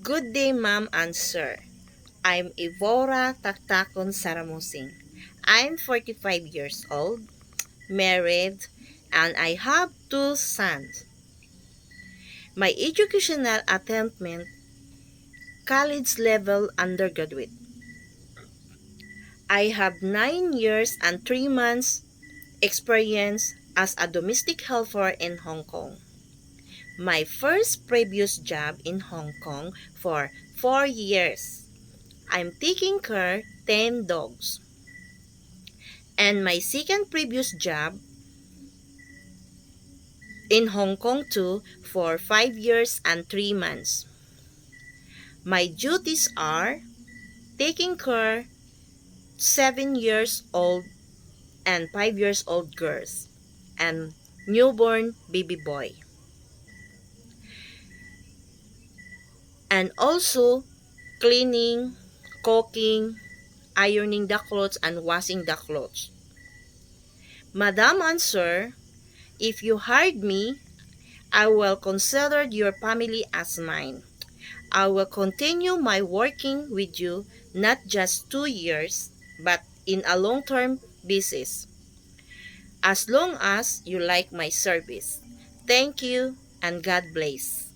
Good day, ma'am and sir. I'm Evora Taktakon Saramusing. I'm 45 years old, married, and I have two sons. My educational attainment, college level undergraduate. I have 9 years and 3 months experience as a domestic helper in Hong Kong. My first previous job in Hong Kong for 4 years. I'm taking care 10 dogs. And my second previous job in Hong Kong too for 5 years and 3 months. My duties are taking care 7 years old and 5 years old girls and newborn baby boy. And also cleaning, cooking, ironing the clothes and washing the clothes. Madam and sir, if you hired me, I will consider your family as mine. I will continue my working with you not just 2 years, but in a long-term basis, as long as you like my service. Thank you and God bless.